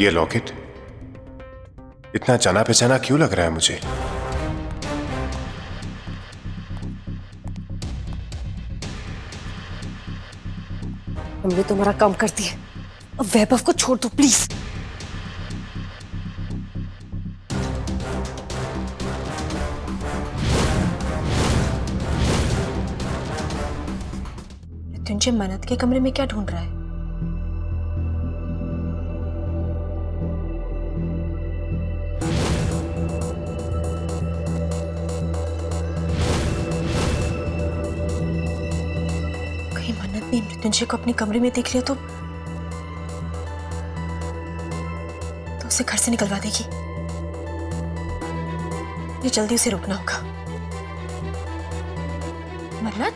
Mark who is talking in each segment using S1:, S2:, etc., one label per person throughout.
S1: ये लॉकेट इतना जाना पहचाना क्यों लग रहा है मुझे?
S2: हमने तुम्हारा काम कर दिया, अब वैभव को छोड़ दो प्लीज।
S3: मृत्युंजय मन्नत के कमरे में क्या ढूंढ रहा है? कहीं मन्नत ने मृत्युंजय को अपने कमरे में देख लिया तो उसे घर से निकलवा देगी। मुझे जल्दी उसे रोकना होगा। मन्नत,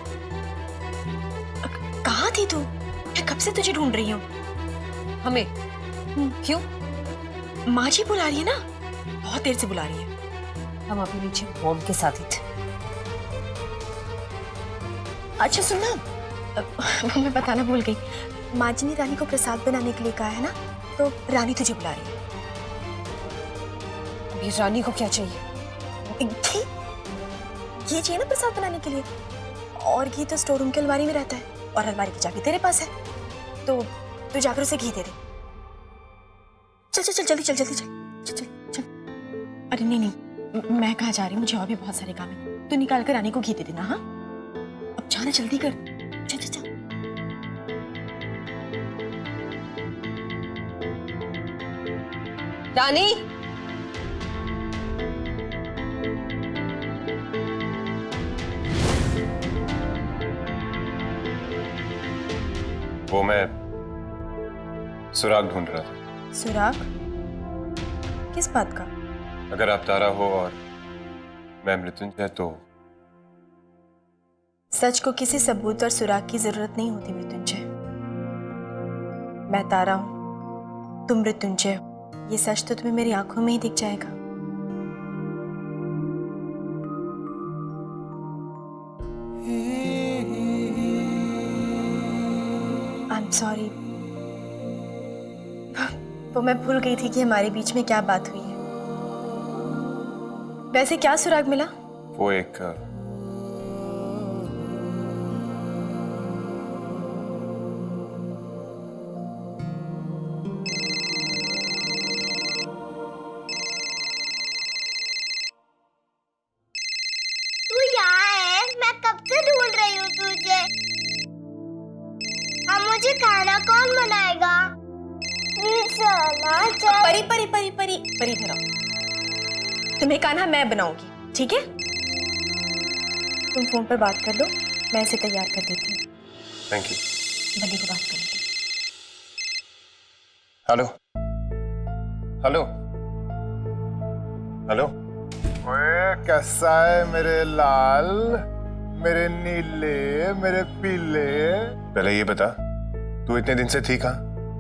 S3: कहाँ थी तू? मैं कब से तुझे ढूंढ रही हूँ।
S2: हमें क्यों?
S3: माँ जी बुला रही है ना, बहुत देर से बुला रही है।
S2: हम अभी नीचे बॉम्ब के साथ ही थे।
S3: अच्छा सुनना, वो मैं बताना भूल गई। माँ जी ने रानी को प्रसाद बनाने के लिए कहा है ना, तो रानी तुझे बुला रही है।
S2: अभी रानी को क्या चाहिए?
S3: घी, ये चाहिए ना प्रसाद बनाने के लिए। और घी तो स्टोर रूम की अलमारी में रहता है, और अलमारी की चाबी तेरे पास है, तो तू जाकर उसे घी दे दे। चल चल चल, जल्दी चल, जल्दी चल, चल चल चल। अरे नहीं नहीं, मैं कहाँ जा रही हूँ, मुझे और भी बहुत सारे काम है। तू निकाल कर रानी को घी दे देना। हाँ, अब जाना, जल्दी कर, चल चल चल।
S2: रानी,
S1: वो मैं सुराग ढूंढ रहा था।
S3: सुराग? किस बात का?
S1: अगर आप तारा हो और मैं मृत्युंजय तो
S3: सच को किसी सबूत और सुराग की जरूरत नहीं होती मृत्युंजय। मैं तारा हूं, तुम मृत्युंजय हो। ये सच तो तुम्हें मेरी आंखों में ही दिख जाएगा। आई एम सॉरी, वो मैं भूल गई थी कि हमारे बीच में क्या बात हुई है। वैसे क्या सुराग मिला?
S1: वो एक
S4: तू यहाँ है? मैं कब से ढूंढ रही हूँ तुझे। अब मुझे खाना कौन बनाएगा? चला चल।
S3: परी परी परी परी परी, इधर आओ। तुम्हें खाना मैं बनाऊंगी, ठीक है? तुम फोन पर बात कर लो, मैं इसे तैयार कर देती हूँ।
S1: Thank you.
S3: बल्ली को बात कर लेती हूँ।
S1: Hello hello hello.
S5: ओए कैसा है मेरे लाल, मेरे नीले, मेरे पीले?
S1: पहले ये बता, तू इतने दिन से थी कहाँ?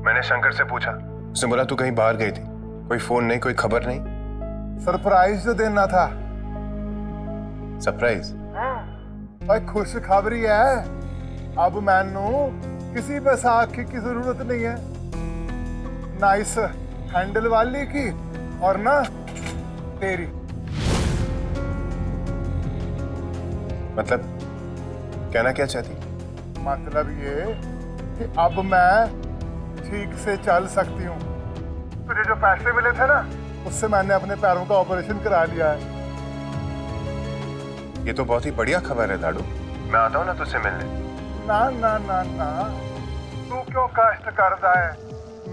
S1: मैंने शंकर से पूछा, उसने बोला तू कहीं बाहर गई थी। कोई फोन नहीं, कोई खबर नहीं।
S5: सरप्राइज तो देना था।
S1: सरप्राइज?
S5: भाई खुश खबरी है, अब मैनू किसी बैसाखी की जरूरत नहीं है, ना इस हैंडल वाली की और ना तेरी।
S1: मतलब कहना क्या चाहती?
S5: मतलब ये कि अब मैं ठीक से चल सकती हूँ। तुझे जो पैसे मिले थे ना, उससे मैंने अपने पैरों का ऑपरेशन करा लिया है।
S1: ये तो बहुत ही बढ़िया खबर है लाडू। मैं आता हूँ ना तुझसे मिलने।
S5: ना ना ना ना, तू क्यों कष्ट करता है?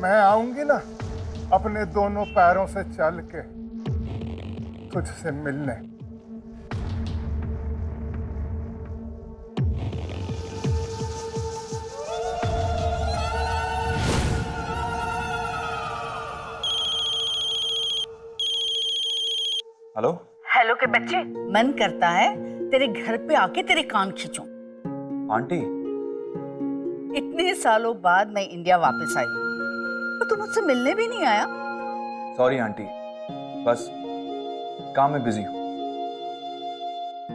S5: मैं आऊंगी ना अपने दोनों पैरों से चल के तुझसे मिलने।
S6: हेलो
S7: हेलो के बच्चे, मन करता है तेरे घर पे आके तेरे कान खींचूं।
S6: आंटी।
S7: इतने सालों बाद मैं इंडिया वापस आई तो तू मुझसे मिलने भी नहीं आया।
S6: सॉरी आंटी, बस काम में बिजी हूँ।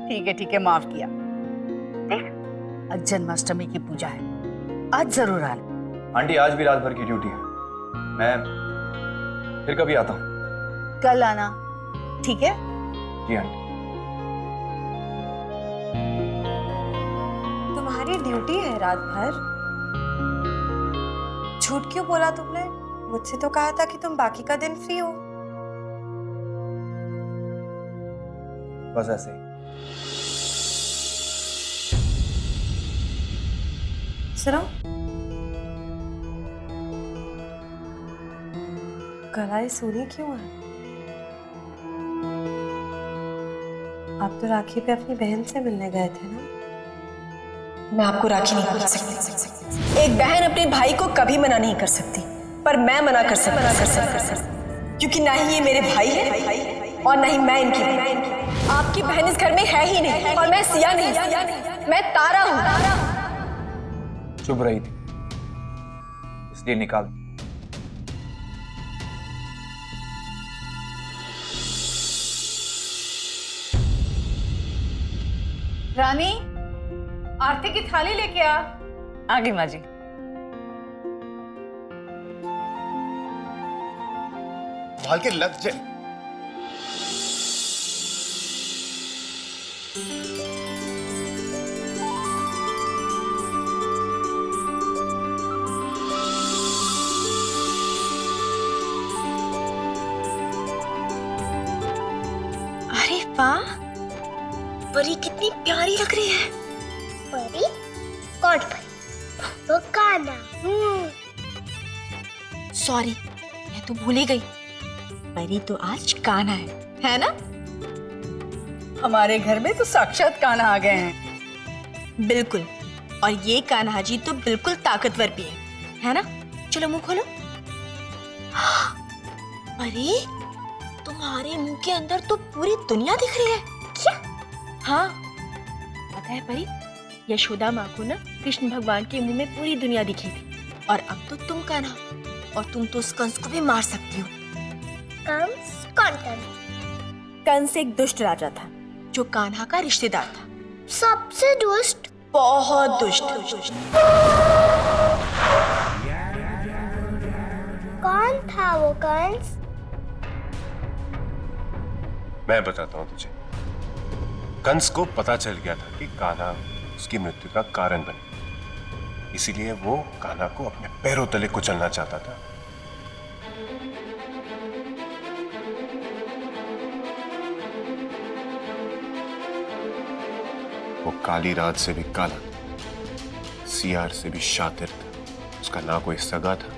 S7: ठीक है, माफ किया। देख, आज जन्माष्टमी की पूजा है, आज जरूर आना।
S6: आंटी आज भी रात भर की ड्यूटी है, मैं फिर कभी आता हूँ।
S7: कल आना, ठीक है?
S6: जी आंटी।
S3: तुम्हारी ड्यूटी है रात भर। झूठ क्यों बोला तुमने? मुझसे तो कहा था कि तुम बाकी का दिन फ्री हो।
S6: बस ऐसे ही।
S3: सुनो, गला सोनी क्यों है? आप तो राखी पे अपनी बहन से मिलने गए थे ना? मैं आपको राखी नहीं कर सकती। एक बहन अपने भाई को कभी मना नहीं कर सकती, पर मैं मना कर सकती, क्योंकि ना ही ये मेरे भाई है और ना ही मैं इनकी। आपकी बहन इस घर में है ही नहीं, और मैं सिया नहीं, मैं तारा हूँ।
S6: चुभ रही थी, इसलिए निकाल।
S7: रानी, आरती की थाली लेके आ।
S2: आ गई माँ जी।
S1: भाल के लग जाए।
S3: अरे वाह, परी कितनी प्यारी लग रही है।
S4: परी? कौन परी? वो कान्हा।
S3: सॉरी, मैं तो भूल ही गई। परी तो आज कान्हा है ना?
S7: हमारे घर में तो साक्षात कान्हा आ गए हैं।
S3: बिल्कुल, और ये कान्हा जी तो बिल्कुल ताकतवर भी है ना? चलो मुंह खोलो। परी, तुम्हारे मुंह के अंदर तो पूरी दुनिया दिख रही है। क्या? हाँ, पता है परी, यशोदा माँ को ना कृष्ण भगवान के मुंह में पूरी दुनिया दिखी थी, और अब तो तुम कान्हा, और तुम तो उस कंस को भी मार सकती हो।
S4: कंस? कौन कंस?
S3: कंस एक दुष्ट राजा था जो कान्हा का रिश्तेदार था।
S4: सबसे दुष्ट?
S3: बहुत दुष्ट।
S4: कौन था वो कंस?
S1: मैं बताता हूं तुझे। कंस को पता चल गया था कि कान्हा उसकी मृत्यु का कारण बने, इसीलिए वो कान्हा को अपने पैरों तले कुचलना चाहता था। वो काली रात से भी काला, सियार से भी शातिर था। उसका ना कोई सगा था,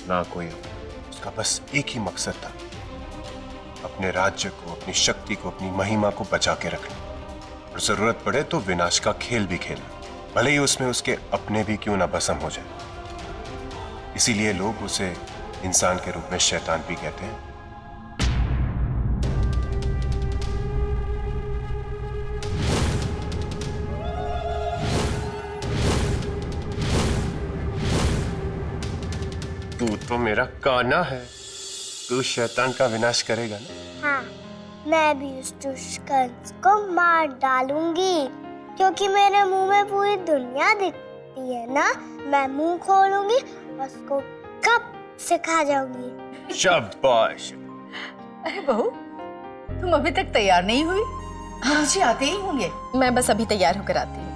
S1: ना कोई अपना। उसका बस एक ही मकसद था, अपने राज्य को, अपनी शक्ति को, अपनी महिमा को बचा के रखना, और जरूरत पड़े तो विनाश का खेल भी खेलना, भले ही उसमें उसके अपने भी क्यों ना भस्म हो जाए। इसीलिए लोग उसे इंसान के रूप में शैतान भी कहते हैं। तू तो मेरा कान्हा है, तू शैतान का विनाश करेगा ना?
S4: हाँ, मैं भी उस दुष्ट कंस को मार डालूंगी, क्योंकि मेरे मुंह में पूरी दुनिया दिखती है ना। मैं मुंह खोलूंगी और उसको कब से खा जाऊंगी।
S1: शाबाश।
S7: अरे बहू, तुम अभी तक तैयार नहीं हुई? मुझे आते ही होंगे।
S3: मैं बस अभी तैयार होकर आती हूँ।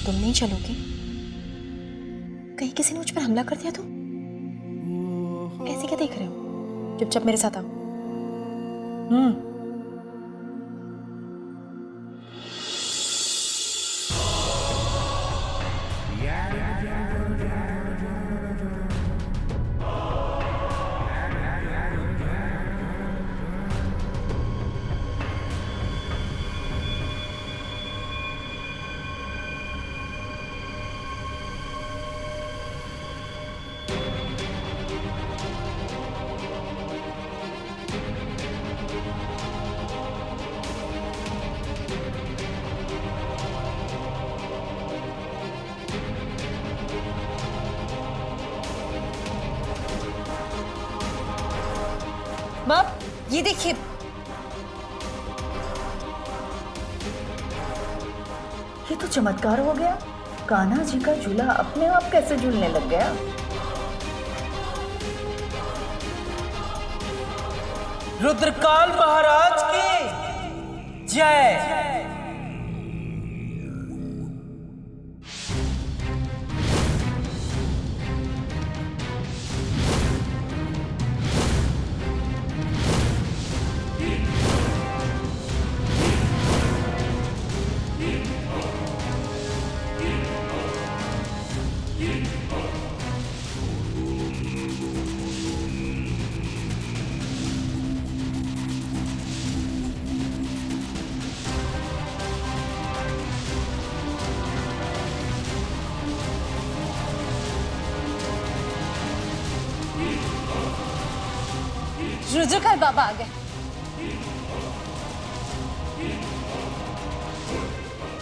S3: तुम नहीं चलोगे? कहीं किसी ने मुझ पर हमला कर दिया तो? ऐसे क्या देख रहे हो? चुपचाप मेरे साथ आओ। बाप, ये देखिए।
S7: ये तो चमत्कार हो गया। कान्हा जी का झूला अपने आप कैसे झूलने लग गया?
S8: रुद्रकाल महाराज की जय।
S2: रुद्रकाल बाबा आ गए।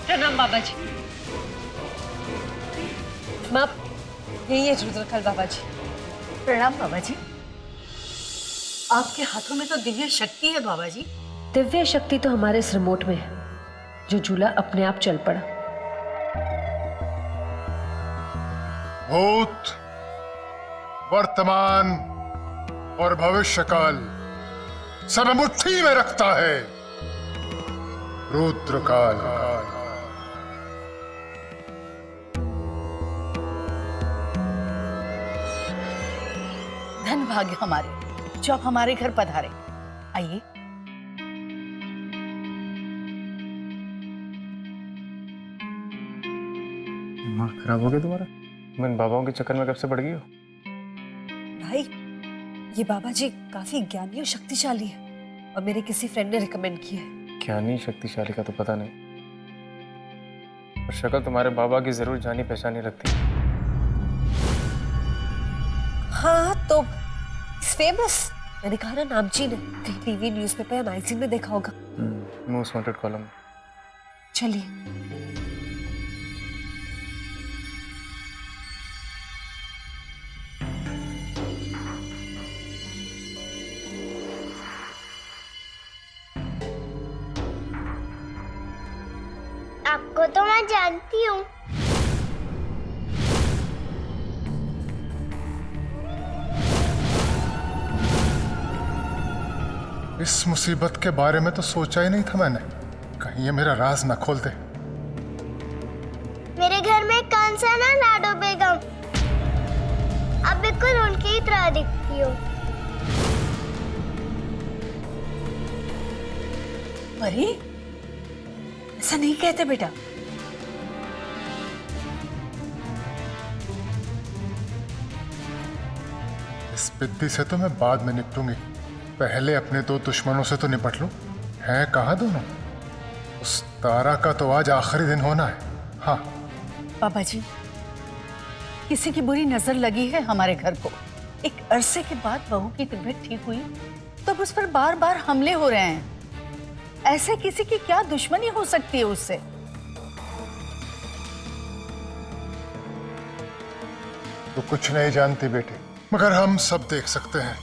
S2: प्रणाम बाबा जी। माँ, यही है रुद्रकाल बाबा जी।
S7: प्रणाम बाबा जी। आपके हाथों में तो दिव्य शक्ति है बाबा जी।
S2: दिव्य शक्ति तो हमारे इस रिमोट में है, जो झूला अपने आप चल पड़ा।
S5: भूत, वर्तमान और भविष्य काल सब मुट्ठी में रखता है रुद्रकाल।
S7: धन भाग्य हमारे जो आप हमारे घर पधारे। आइए।
S6: दिमाग खराब हो गया तुम्हारा? तुम इन बाबाओं के चक्कर में कब से पड़ गई हो?
S2: भाई, ये बाबा जी काफी ज्ञानी और शक्तिशाली है, और मेरे किसी फ्रेंड ने रिकमेंड किया है।
S6: ज्ञानी शक्तिशाली का तो पता नहीं, पर शक्ल तुम्हारे बाबा की जरूर जानी पहचानी लगती है।
S2: हाँ तो फेमस, मैंने कहा ना, नामचीन है। कहीं टीवी, न्यूज़पेपर या मैगजीन में देखा होगा।
S6: Most wanted column.
S2: चलिए।
S4: आपको तो मैं जानती हूँ।
S5: इस मुसीबत के बारे में तो सोचा ही नहीं था मैंने, कहीं ये मेरा राज ना खोल दे।
S4: मेरे घर में कौन सा ना लाडो बेगम, अब बिल्कुल उनकी ही तरह दिखती हो।
S7: अरे ऐसा नहीं कहते बेटा।
S5: इस पिद्दी से तो मैं बाद में निपटूंगी, पहले अपने दो दुश्मनों से तो निपट लूं। हैं कहाँ दोनों? उस तारा का तो आज आखिरी दिन होना है। हाँ
S7: बाबा जी, किसी की बुरी नजर लगी है हमारे घर को। एक अरसे के बाद बहू की तबीयत ठीक हुई, तब उस पर बार बार हमले हो रहे हैं। ऐसे किसी की क्या दुश्मनी हो सकती है उससे?
S5: तो कुछ नहीं जानती बेटी, मगर हम सब देख सकते हैं।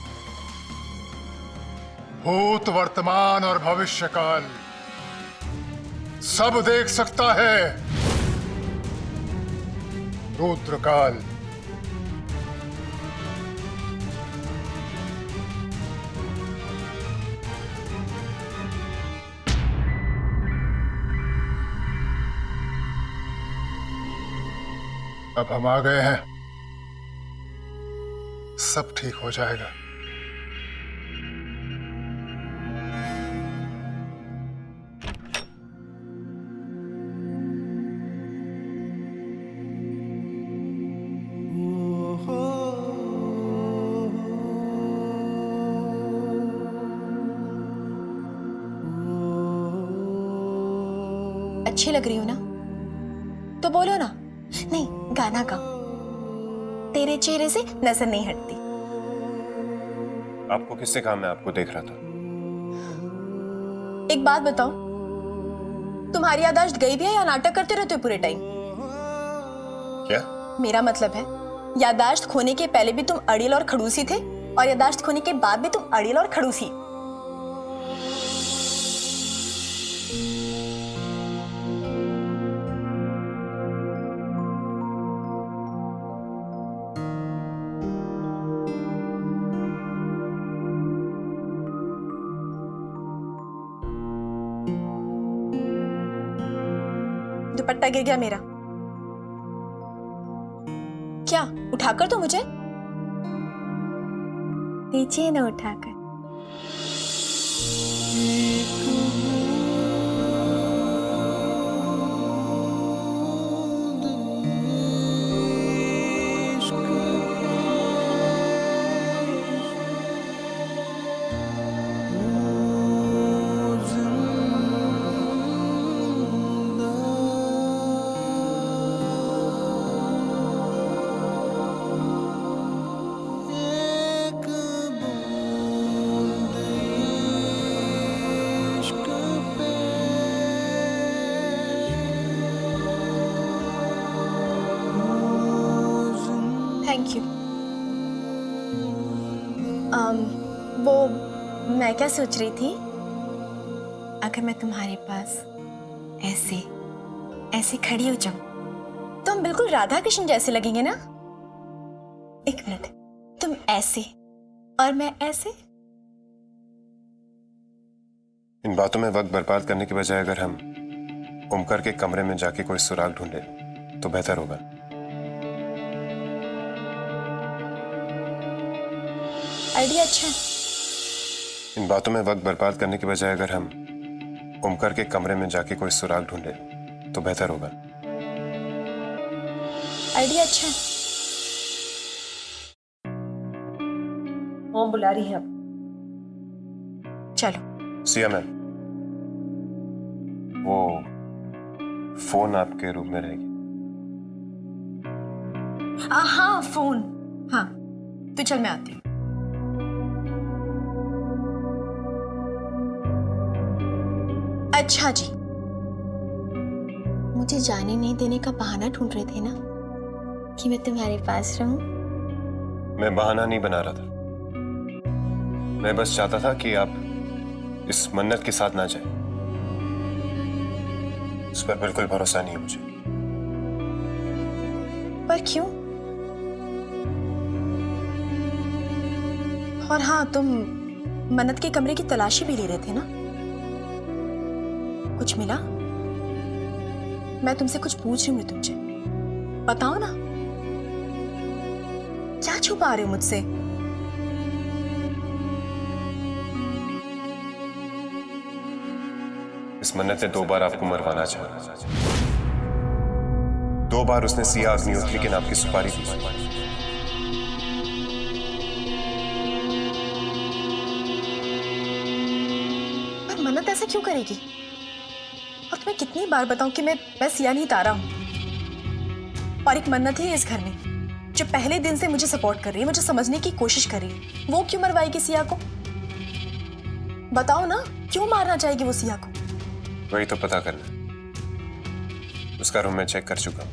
S5: भूत, वर्तमान और भविष्य काल सब देख सकता है रुद्रकाल। अब हम आ गए हैं, सब ठीक हो जाएगा।
S3: अच्छी लग रही हो ना, तो बोलो ना। नहीं, गाना गाओ, तेरे चेहरे से नजर नहीं हटती।
S1: आपको किससे कहा? मैं आपको देख रहा था।
S3: एक बात बताओ, तुम्हारी याददाश्त गई भी है या नाटक करते रहते हो पूरे टाइम?
S1: क्या?
S3: मेरा मतलब है, याददाश्त खोने के पहले भी तुम अड़ियल और खड़ूसी थे, और याददाश्त खोने के बाद भी तुम अड़ियल और खड़ूसी। दुपट्टा गिर गया मेरा। क्या उठाकर तो मुझे दीजिए ना उठाकर। Thank you. वो मैं क्या सोच रही थी, अगर मैं तुम्हारे पास ऐसे ऐसे खड़ी हो जाऊं तो हम बिल्कुल राधा कृष्ण जैसे लगेंगे ना। एक मिनट, तुम ऐसे और मैं ऐसे।
S1: इन बातों में वक्त बर्बाद करने के बजाय अगर हम ओमकार के कमरे में जाके कोई सुराग ढूंढे तो बेहतर होगा।
S3: आइडिया अच्छा है।
S1: इन बातों में वक्त बर्बाद करने के बजाय अगर हम ओमकार के कमरे में जाके कोई सुराग ढूंढे तो बेहतर होगा।
S3: आइडिया अच्छा है।
S2: मॉम बुला रही है अब।
S3: चलो।
S1: सिया मैम, वो फोन आपके रूम में रहेगी।
S3: हाँ फोन, हाँ तो चल मैं आती हूँ। अच्छा जी, मुझे जाने नहीं देने का बहाना ढूंढ रहे थे ना कि मैं तुम्हारे पास रहूं।
S1: मैं बहाना नहीं बना रहा था, मैं बस चाहता था कि आप इस मन्नत के साथ ना जाए। उस पर बिल्कुल भरोसा नहीं है मुझे।
S3: पर क्यों? और हाँ, तुम मन्नत के कमरे की तलाशी भी ले रहे थे ना? कुछ मिला? मैं तुमसे कुछ पूछ रही हूँ तुमसे, बताओ ना, क्या छुपा रहे हो मुझसे?
S1: इस मन्नत ने 2 बार आपको मरवाना चाहा। 2 बार उसने सिया अग्निहोत्री के नाम की सुपारी दी।
S3: पर मन्नत ऐसा क्यों करेगी? और तुम्हें कितनी बार बताऊं कि मैं सिया नहीं तारा हूं। और एक मन्नत ही है इस घर में जो पहले दिन से मुझे सपोर्ट कर रही है, मुझे समझने की कोशिश कर रही है। वो क्यों मरवाएगी सिया को? बताओ ना, क्यों मारना चाहेगी वो सिया को?
S1: वही तो पता करना। उसका रूम मैं चेक कर चुका हूं,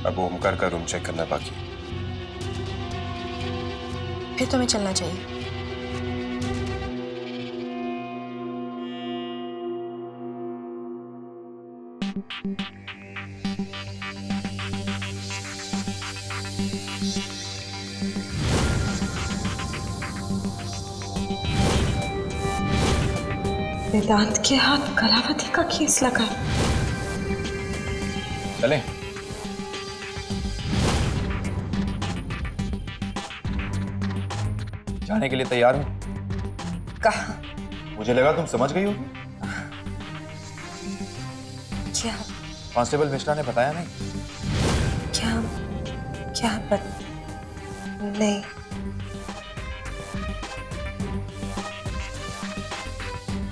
S1: अब ओमकार का रूम चेक करना बाकी है।
S3: फिर तुम्हें चलना चाहिए। वेदांत के हाथ कलावती का केस लगा।
S6: चलें? जाने के लिए तैयार हूं।
S2: कहा?
S6: मुझे लगा तुम समझ गई होगी।
S2: क्या?
S6: कांस्टेबल मिश्रा ने बताया नहीं?
S2: क्या? क्या नहीं।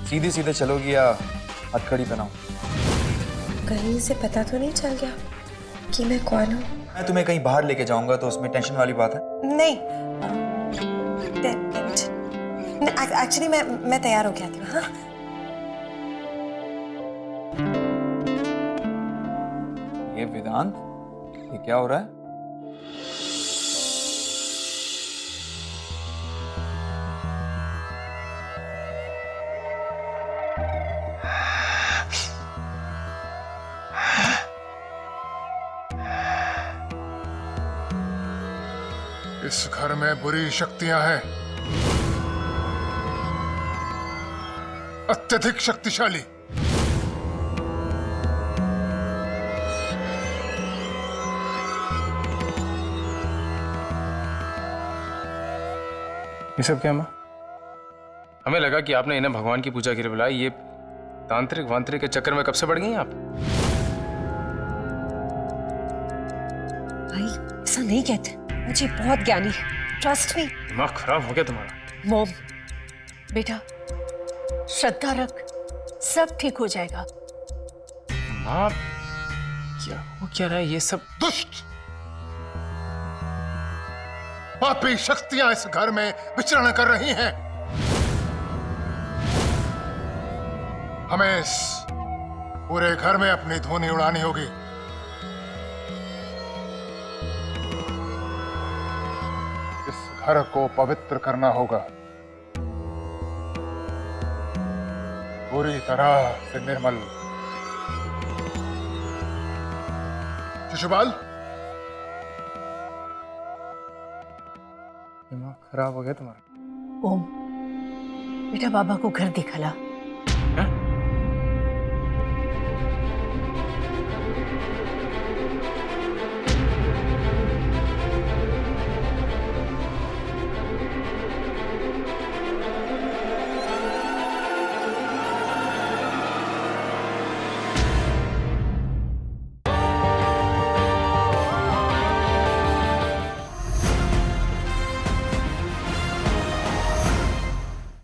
S6: सीधे सीधे चलोगी या हथकड़ी पहनाऊं?
S2: कहीं से पता तो नहीं चल गया कि मैं कौन हूँ?
S6: मैं तुम्हें कहीं बाहर लेके जाऊंगा तो उसमें टेंशन वाली बात है?
S2: नहीं, एक्चुअली मैं तैयार हो गया थी। हाँ,
S6: ये वेदांत, ये क्या हो रहा है?
S5: इस घर में बुरी शक्तियां हैं, अत्यधिक शक्तिशाली।
S6: ये सब क्या माँ? हमें लगा कि आपने इन्हें भगवान की पूजा के लिए बुलाया, ये तांत्रिक वांत्रिक के चक्कर में कब से पड़ गई हैं आप?
S2: भाई ऐसा नहीं कहते, बाबा जी बहुत ज्ञानी है, ट्रस्ट मी।
S6: दिमाग खराब हो गया तुम्हारा।
S7: मोम, बेटा श्रद्धा रख, सब ठीक हो जाएगा।
S6: माँ क्या हो क्या रहा है ये सब?
S5: दुष्ट पापी शक्तियां इस घर में विचरण कर रही हैं। हमें इस पूरे घर में अपनी धुनी उड़ानी होगी। इस घर को पवित्र करना होगा, पूरी तरह से निर्मल। शिशुपाल,
S6: दिमाग खराब हो गया तुम्हारा।
S7: ओम, बेटा बाबा को घर दिखला।